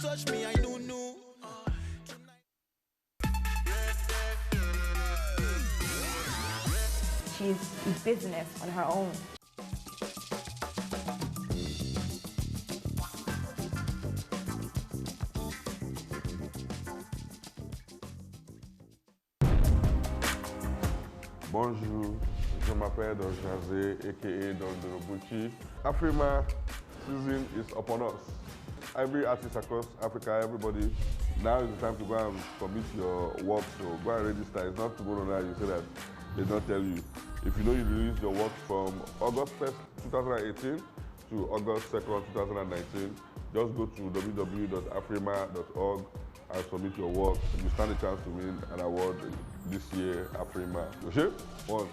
touch me, I don't know. She's a business on her own. Bonjour, je m'appelle Don Jazé, aka Don Dorobuchi. AFRIMA season is upon us. Every artist across Africa, everybody, now is the time to go and submit your work, so go and register. It's not tomorrow night, you say that they don't tell you. If you know you release your work from August 1st, 2018 to August 2nd, 2019, just go to www.afrima.org and submit your work. You stand a chance to win an award this year, AFRIMA. Okay? One.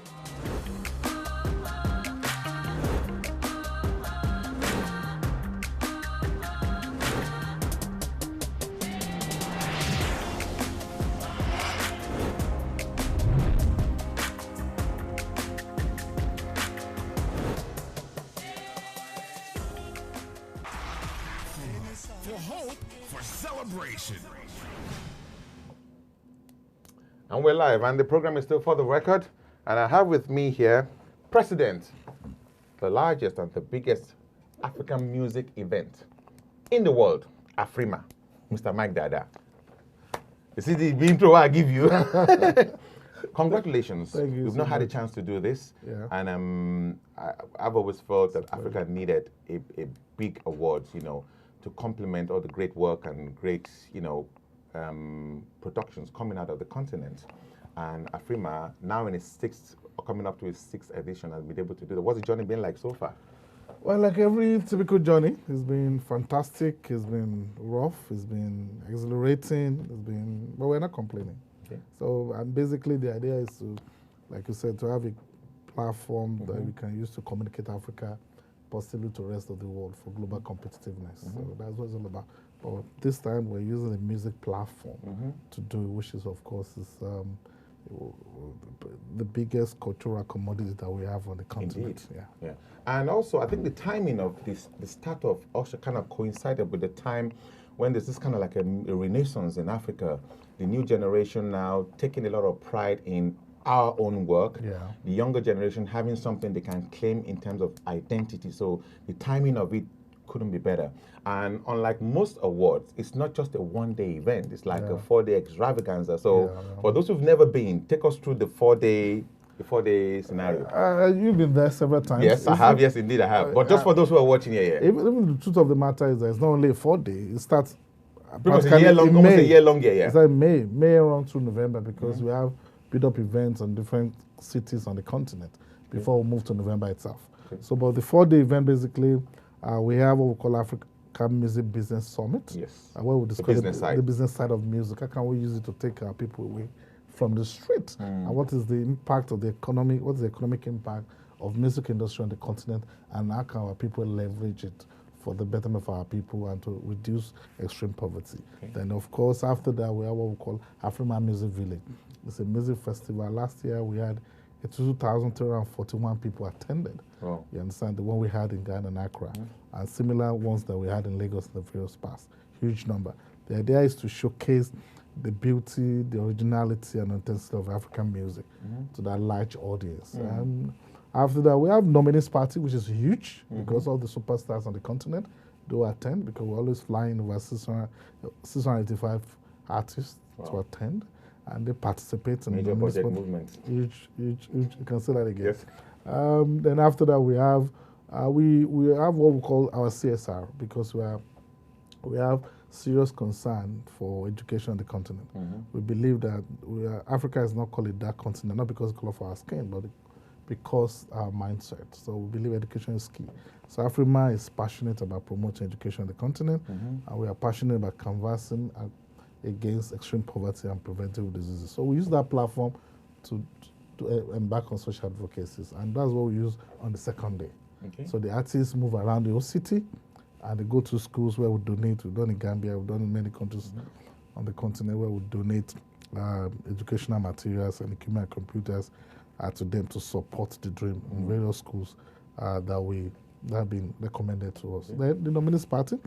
For hope, for celebration. And we're live, and the program is still For the Record. And I have with me here President, the largest and the biggest African music event in the world, AFRIMA, Mr. Mike Dada. You see the intro I give you? Congratulations. Thank you. We've so not had a much. chance to do this. Yeah. And I've always felt that Africa needed a big award, you know, to complement all the great work and great, you know, productions coming out of the continent. And AFRIMA, now in its coming up to its sixth edition, has been able to do that. What's the journey been like so far? Well, like every typical journey, it's been fantastic, it's been rough, it's been exhilarating, but we're not complaining. Okay. So, and basically the idea is to, like you said, to have a platform that we can use to communicate Africa positively to the rest of the world for global competitiveness. So that's what it's all about. But this time we're using a music platform to do it, which is, of course, the biggest cultural commodity that we have on the continent. Indeed. Yeah. And also, I think the timing of this, the start of Usher kind of coincided with the time when there's this kind of like a renaissance in Africa. The new generation now taking a lot of pride in our own work. Yeah. The younger generation having something they can claim in terms of identity. So the timing of it couldn't be better. And unlike most awards, it's not just a one-day event. It's like a 4-day extravaganza. So for those who've never been, take us through the four-day scenario. You've been there several times. Yes, I have. Yes, indeed, I have. But just for those who are watching here, Even the truth of the matter is that it's not only a 4-day. It starts almost a year long. in Almost May. a year long. Yeah. It's like May around through November, because we have build-up events in different cities on the continent before we move to November itself. Okay. So, but the 4-day event, basically, we have what we call Africa Music Business Summit. Yes. Where we discuss business side. the business side of music. How can we use it to take our people away from the street? And what is the impact of the economy? What's the economic impact of music industry on the continent? And how can our people leverage it for the betterment of our people and to reduce extreme poverty? Okay. Then, of course, after that, we have what we call Africa Music Village. It's a music festival. Last year, we had 2,341 people attended. Wow. You understand? The one we had in Ghana and Accra, and similar ones that we had in Lagos in the various parts. Huge number. The idea is to showcase the beauty, the originality, and authenticity of African music to that large audience. And after that, we have nominees party, which is huge because all the superstars on the continent do attend, because we're always flying over 685 artists to attend. And they participate in major the project movement. Huge. You can say that again. Yes. Then after that, we have what we call our CSR, because we have serious concern for education on the continent. We believe that Africa is not called a dark continent, not because of the color of our skin, but because our mindset. So we believe education is key. So AFRIMA is passionate about promoting education on the continent, and we are passionate about canvassing against extreme poverty and preventable diseases. So we use that platform to embark on social advocacies, and that's what we use on the second day. Okay. So the artists move around the whole city, and they go to schools where we donate. We've done in Gambia, we've done in many countries on the continent where we donate educational materials and equipment and computers to them to support the dream in various schools that have been recommended to us. The nominees party,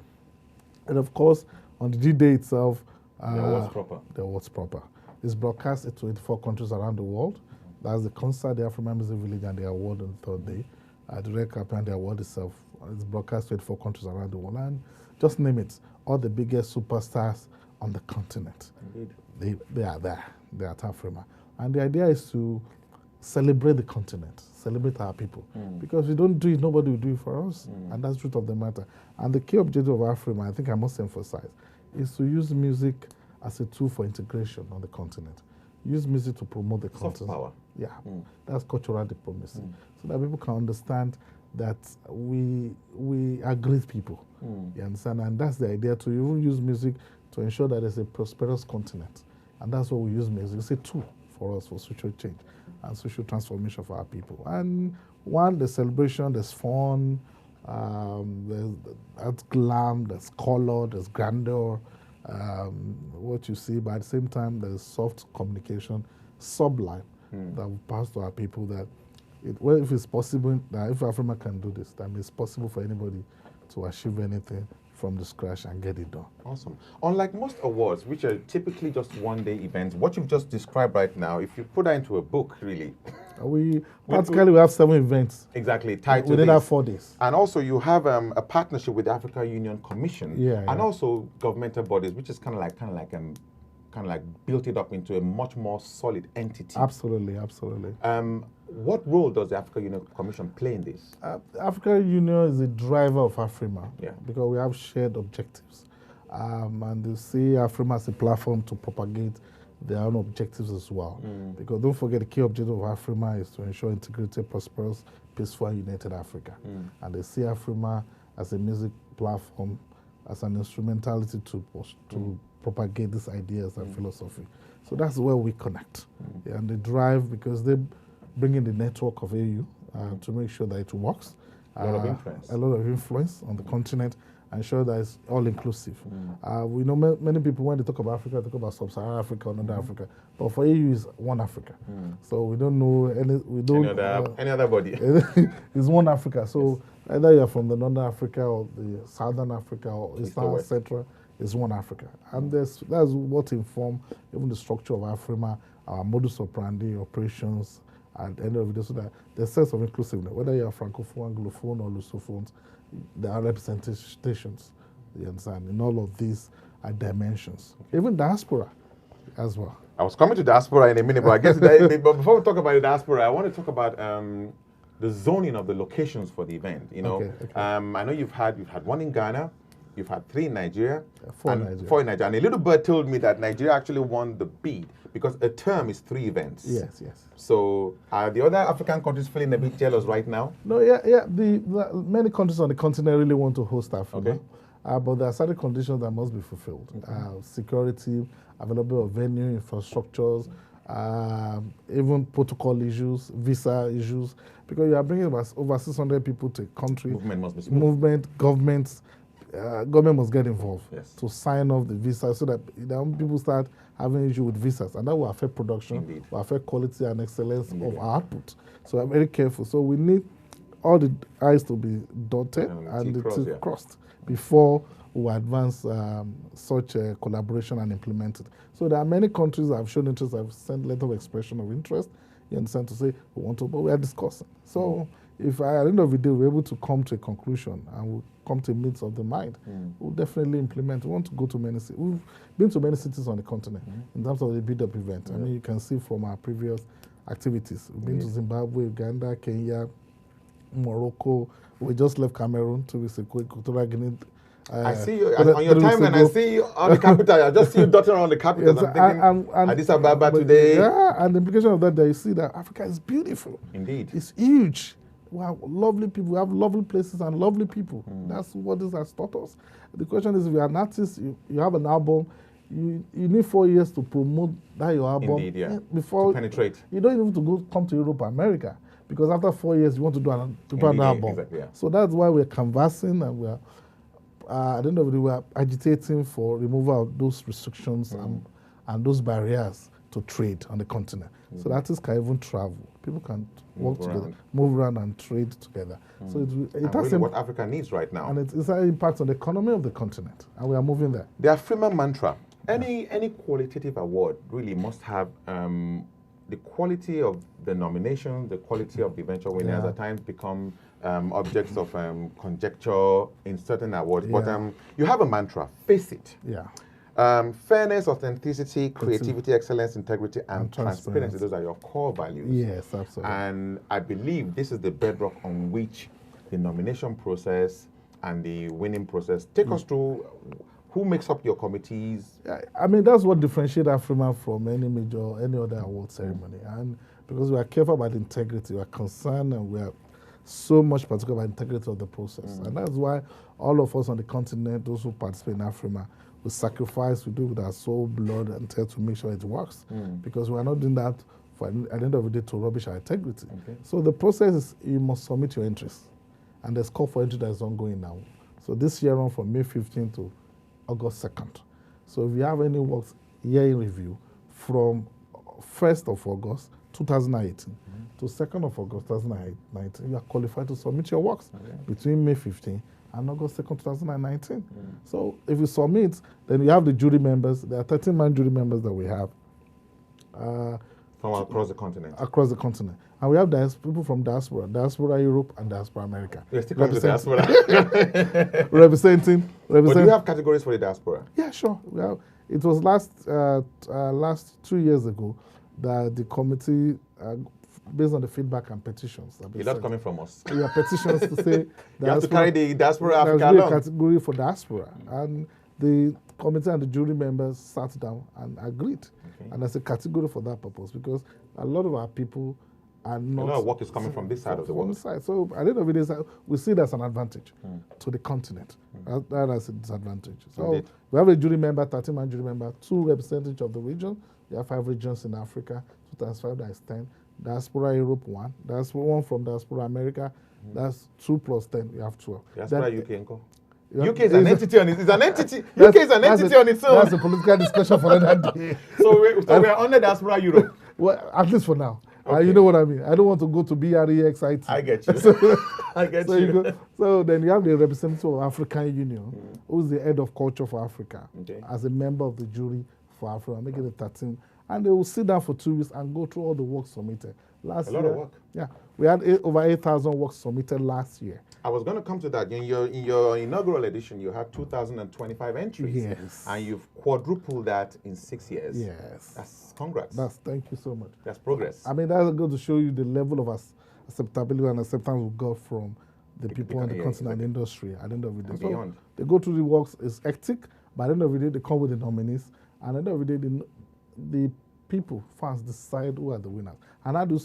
and of course, on the D-Day itself, The awards proper. The awards proper. It's broadcast to 84 countries around the world. That's the concert, the Africa Music Village, and the award on the third day. The red carpet and the award itself is broadcast to 84 countries around the world. And just name it, all the biggest superstars on the continent. Indeed. They are there. They are at AFRIMA. And the idea is to celebrate the continent, celebrate our people. Because if we don't do it, nobody will do it for us. And that's the truth of the matter. And the key objective of AFRIMA, I think I must emphasize, is to use music as a tool for integration on the continent. Use music to promote the continent. Soft power. Yeah, that's cultural diplomacy. So that people can understand that we are great people. You understand? And that's the idea, to even use music to ensure that there's a prosperous continent. And that's what we use music. It's a tool for us for social change and social transformation for our people. And one, there's celebration, there's fun, there's glam, there's color, there's grandeur, what you see, but at the same time, there's soft communication, sublime, that will pass to our people that, if it's possible, that if AFRIMA can do this, that it's possible for anybody to achieve anything from the scratch and get it done. Awesome. Unlike most awards, which are typically just one-day events, what you've just described right now, if you put that into a book, really. We have 7 events. Exactly, tied to within this. our 4 days. And also you have a partnership with the Africa Union Commission, and yeah. also governmental bodies, which is kind of like built it up into a much more solid entity. Absolutely, absolutely. What role does the Africa Union Commission play in this? Africa Union is the driver of AFRIMA, because we have shared objectives. And they see AFRIMA as a platform to propagate their own objectives as well. Because don't forget, the key objective of AFRIMA is to ensure integrated, prosperous, peaceful, and united Africa. And they see AFRIMA as a music platform, as an instrumentality to propagate these ideas and philosophy. So that's where we connect. And they drive, because they bring in the network of AU to make sure that it works. A lot of influence. A lot of influence on the continent, and ensure that it's all inclusive. We know many people, when they talk about Africa, talk about sub-Saharan Africa or Northern Africa. But for AU, it's one Africa. So we don't know any other body. It's one Africa. So either you're from the Northern Africa or the Southern Africa or Eastern, Central, it's one Africa. And that's what informs even the structure of AFRIMA, our modus operandi, operations, at the end of the day, so that there's a sense of inclusiveness. Whether you're Francophone, Anglophone, or Lusophones, there are representations, you understand, in all of these dimensions. Even diaspora as well. I was coming to diaspora in a minute, but I guess but before we talk about the diaspora, I want to talk about the zoning of the locations for the event. You know, Okay. I know you've had one in Ghana, you've had 3 in Nigeria, 4 in Nigeria. 4 in Nigeria. And a little bird told me that Nigeria actually won the bid because a term is 3 events. Yes. So are the other African countries feeling a bit jealous right now? No, yeah. The many countries on the continent really want to host AFRIMA. Okay. But there are certain conditions that must be fulfilled. Security, available of venue, infrastructures, even protocol issues, visa issues. Because you are bringing over 600 people to a country. Movement must be smooth. Government must get involved to sign off the visa, so that people start having issue with visas, and that will affect production, will affect quality and excellence of our output. So I'm very careful. So we need all the I's to be dotted and the T's crossed before we advance such a collaboration and implement it. So there are many countries that have shown interest, have sent letter of expression of interest, you understand, to say we want to, but we are discussing. So if at the end of the day we're able to come to a conclusion and we'll come to a midst of the mind, we'll definitely implement. We want to go to many cities. We've been to many cities on the continent in terms of the build-up event. I mean, you can see from our previous activities. We've been to Zimbabwe, Uganda, Kenya, Morocco. We just left Cameroon 2 weeks ago, Equatorial Guinea. I see you on your timeline. I see you on the capital. I just see you dotting around the capital. Yes, I'm thinking Addis Ababa today. Yeah, and the implication of that, you see that Africa is beautiful. Indeed. It's huge. We have lovely people. We have lovely places and lovely people. That's what this has taught us. The question is, if you're an artist, you have an album, you need 4 years to promote that your album. Indeed, yeah. Before to penetrate. You don't even have to come to Europe or America, because after 4 years you want to do an album. Exactly, yeah. So that's why we're canvassing, and we're at the end of the day we're agitating for removal of those restrictions and those barriers to trade on the continent. So that artists can even travel. People can work together, around. move around and trade together. So it has really what Africa needs right now. and it's an impact on the economy of the continent, and we are moving there. The AFRIMA mantra, any qualitative award really must have the quality of the nomination, the quality of the eventual winners at times become objects of conjecture in certain awards. But you have a mantra, face it. Yeah. Fairness, authenticity, creativity, excellence, integrity, and transparency. Those are your core values. Yes, absolutely. And I believe this is the bedrock on which the nomination process and the winning process. Take us through who makes up your committees. I mean, that's what differentiates AFRIMA from any other award ceremony. And because we are careful about integrity, we are concerned and we are so much particular about integrity of the process. And that's why all of us on the continent, those who participate in AFRIMA, we sacrifice, we do with our soul, blood, and tears to make sure it works. Because we are not doing that for, at the end of the day, to rubbish our integrity. So the process is you must submit your entries. And there's call for entry that is ongoing now. So this year on from May 15th to August 2nd. So if you have any works year in review from 1st of August 2018 to 2nd of August 2019, you are qualified to submit your works between May 15th and August 2nd, 2019. So if you submit, then you have the jury members. There are 13-man jury members that we have. From across the continent. Across the continent. And we have people from diaspora Europe, and diaspora America. You're still coming to diaspora. representing. But do you have categories for the diaspora? Yeah, sure. We have, it was last 2 years ago that the committee, based on the feedback and petitions. You're not coming from us. We have petitions to say you have to carry the diaspora Africa along. There's along. a category for diaspora. And the committee and the jury members sat down and agreed. And there's a category for that purpose because a lot of our people are not... A lot of work is coming from this side of the world. Side. So at the end of the day, we see it as an advantage to the continent. That is a disadvantage. So we have a jury member, 13-man jury member, 2 representatives of the region. We have 5 regions in Africa. 2 times 5, that is 10. Diaspora Europe, 1. That's 1 from Diaspora America. That's 2 plus 10. You have 12. Diaspora UK, Uncle. UK is an entity on its own. UK is an entity on its own. That's a political discussion for another day. So we're under Diaspora Europe. Well, at least for now. You know what I mean. I don't want to go to BREXIT. I get you. I get you. So then you have the representative of African Union, who's the head of culture for Africa, as a member of the jury for Africa, making it 13. And they will sit down for 2 weeks and go through all the work submitted. Last year, a lot of work. Yeah, we had over 8,000 works submitted last year. I was going to come to that. In your inaugural edition, you had 2,025 entries. Yes. And you've quadrupled that in 6 years. Yes. That's congrats. Thank you so much. That's progress. I mean, that's going to show you the level of acceptability and acceptance we got from the people on the continent industry at the end of the day. And beyond. They go through the works, it's hectic, but at the end of the day, they come with the nominees. And at the end of the day, the people, fans, decide who are the winners. And I do,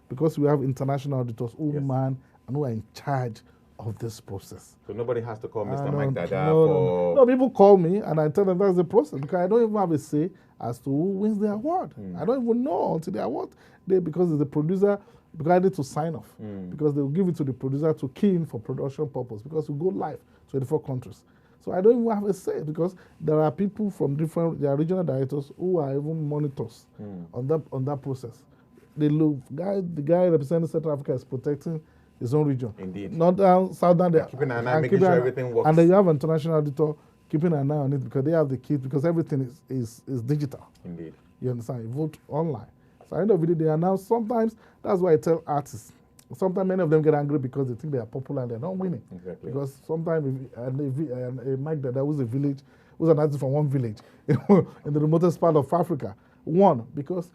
because we have international auditors who man and who are in charge of this process. So nobody has to call Mr. Mike Dada No, people call me and I tell them that's the process because I don't even have a say as to who wins the award. I don't even know until the award day because it's the producer, because I need to sign off. Because they will give it to the producer to key in for production purpose because we go live to 24 countries. So I don't even have a say because there are people from there are regional directors who are even monitors on that process. The guy representing Central Africa is protecting his own region. Indeed. Not south down there. Keeping an eye, making sure everything works. And then you have an international auditor keeping an eye on it because they have the key, because everything is digital. Indeed. You understand? You vote online. So at the end of the day, they announce. Sometimes, that's why I tell artists, sometimes many of them get angry because they think they are popular and they're not winning. Exactly. Because sometimes a Mike Dada who's an artist from one village in the remotest part of Africa, won because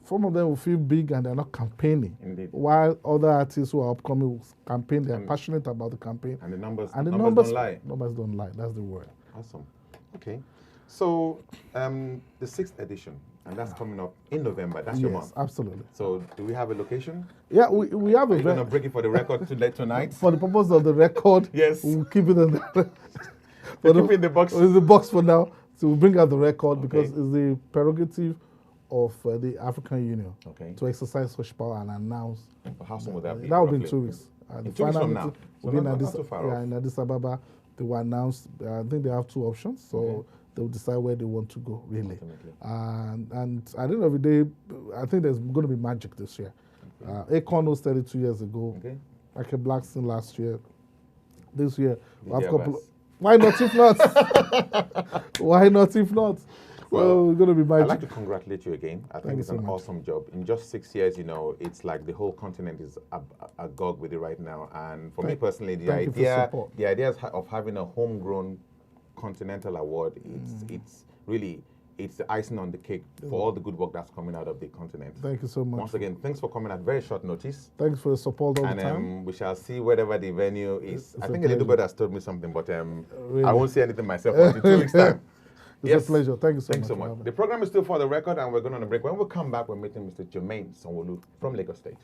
some of them will feel big and they're not campaigning. Indeed. While other artists who are upcoming will campaign, they're passionate about the campaign. And the numbers don't lie. Numbers don't lie. That's the word. Awesome. Okay. So the 6th edition, and that's coming up in November. That's your month. Absolutely. So do we have a location? Yeah, we have a. Are you going to break it for the record tonight? For the purpose of the record, yes. We'll keep it in the keep it in the box. It's the box for now. So we'll bring out the record because it's the prerogative of the African Union to exercise such power and announce. How soon would that be? That will be in 2 weeks. In 2 weeks from now? So in Addis Ababa, they will announce, I think they have 2 options. So they will decide where they want to go, really. Ultimately. And at the end of the day, I think there's going to be magic this year. Akon was 32 years ago. Okay. Michael Blackson last year. This year, we have DJ couple. Abass. Why not if not? Why not if not? Well, we're going to be magic. I'd like to congratulate you again. I think it's an awesome job. In just 6 years, you know, it's like the whole continent is agog with it right now. And for me personally, the idea of having a homegrown continental award, it's really, it's the icing on the cake for all the good work that's coming out of the continent. Thank you so much. Once again, thanks for coming at very short notice. Thanks for the support all the time. And we shall see whatever the venue is. I think a little bit has told me something, but really? I won't say anything myself until 2 weeks' time. It's a pleasure. Thank you so Thanks much. so much. The program is still For the Record, and we're going on a break. When we come back, we're meeting Mr. Jermaine Sanwo-Olu from Lagos State.